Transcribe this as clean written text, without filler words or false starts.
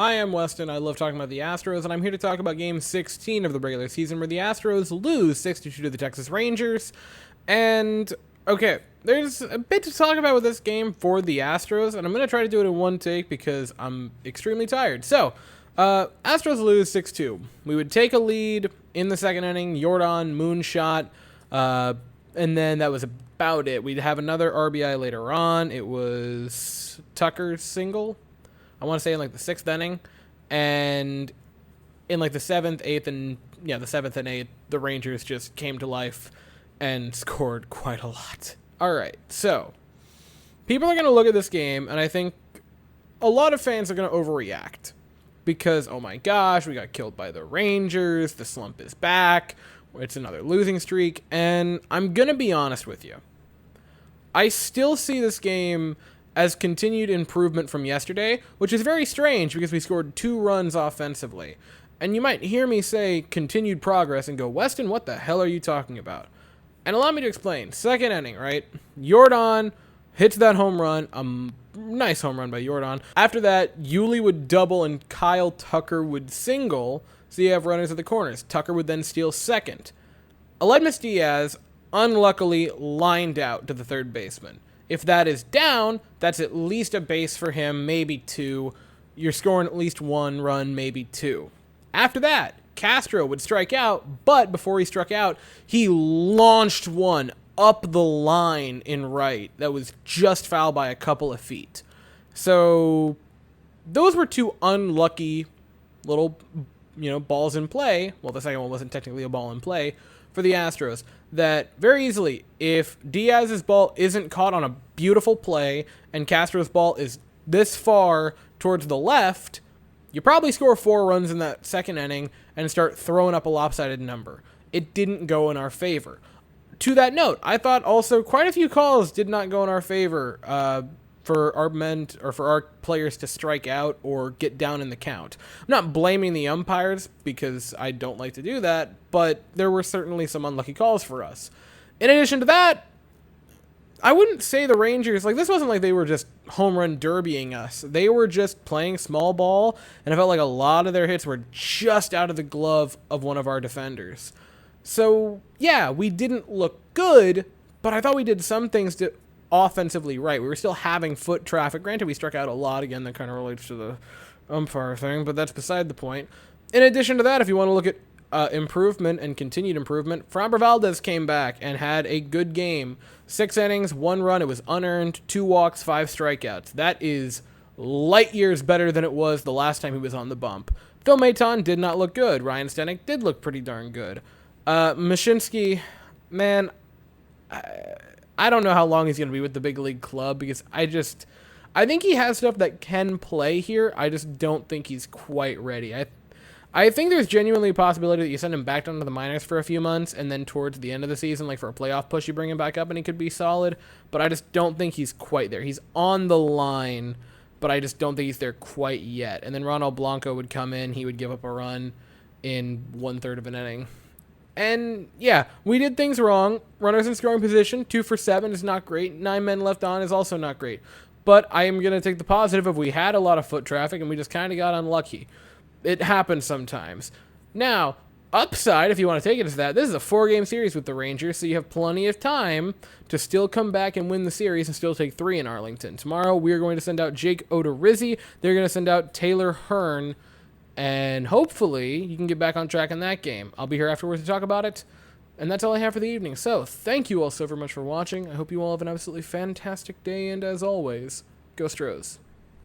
Hi, I'm Weston. I love talking about the Astros, and I'm here to talk about Game 16 of the regular season, where the Astros lose 6-2 to the Texas Rangers. And, okay, there's a bit to talk about with this game for the Astros, and I'm going to try to do it in one take because I'm extremely tired. So, Astros lose 6-2. We would take a lead in the second inning, Jordan, moonshot, and then that was about it. We'd have another RBI later on. It was Tucker's single, I want to say in like the sixth inning, and in like the seventh, eighth, and the seventh and eighth, the Rangers just came to life and scored quite a lot. All right, so people are going to look at this game, and I think a lot of fans are going to overreact because, oh my gosh, we got killed by the Rangers, the slump is back, it's another losing streak, and I'm going to be honest with you. I still see this game as continued improvement from yesterday, which is very strange because we scored 2 runs offensively. And you might hear me say continued progress and go, Weston, what the hell are you talking about? And allow me to explain. Second inning, right? Jordan hits that home run, a nice home run by Jordan. After that, Yuli would double and Kyle Tucker would single, so you have runners at the corners. Tucker would then steal second. Aledmus Diaz unluckily lined out to the third baseman. If that is down, that's at least a base for him, maybe 2. You're scoring at least 1 run, maybe 2. After that, Castro would strike out, but before he struck out, he launched one up the line in right that was just foul by a couple of feet. So those were 2 unlucky little, balls in play. Well, the second one wasn't technically a ball in play for the Astros. That very easily, if Diaz's ball isn't caught on a beautiful play and Castro's ball is this far towards the left, you probably score 4 runs in that second inning and start throwing up a lopsided number. It didn't go in our favor. To that note, I thought also quite a few calls did not go in our favor for our men or for our players to strike out or get down in the count. I'm not blaming the umpires because I don't like to do that, but there were certainly some unlucky calls for us. In addition to that, I wouldn't say the Rangers, this wasn't like they were just home run derbying us. They were just playing small ball, and I felt like a lot of their hits were just out of the glove of one of our defenders. So, yeah, we didn't look good, but I thought we did some things to offensively right. We were still having foot traffic. Granted, we struck out a lot. Again, that kind of relates to the umpire thing, but that's beside the point. In addition to that, if you want to look at improvement and continued improvement, Framber Valdez came back and had a good game. 6 innings, 1 run. It was unearned, 2 walks, 5 strikeouts. That is light years better than it was the last time he was on the bump. Phil Maton did not look good. Ryan Stenek did look pretty darn good. Mashinsky, man, I don't know how long he's going to be with the big league club because I think he has stuff that can play here. I just don't think he's quite ready. I think there's genuinely a possibility that you send him back down to the minors for a few months and then towards the end of the season, like for a playoff push, you bring him back up and he could be solid, but I just don't think he's quite there. He's on the line, but I just don't think he's there quite yet. And then Ronald Blanco would come in, he would give up a run in 1/3 of an inning. And, yeah, we did things wrong. Runners in scoring position, 2 for 7 is not great. 9 men left on is also not great. But I am going to take the positive of we had a lot of foot traffic and we just kind of got unlucky. It happens sometimes. Now, upside, if you want to take it as that, this is a 4-game series with the Rangers, so you have plenty of time to still come back and win the series and still take 3 in Arlington. Tomorrow, we are going to send out Jake Odorizzi. They're going to send out Taylor Hearn. And hopefully, you can get back on track in that game. I'll be here afterwards to talk about it. And that's all I have for the evening. So, thank you all so very much for watching. I hope you all have an absolutely fantastic day. And as always, go Astros.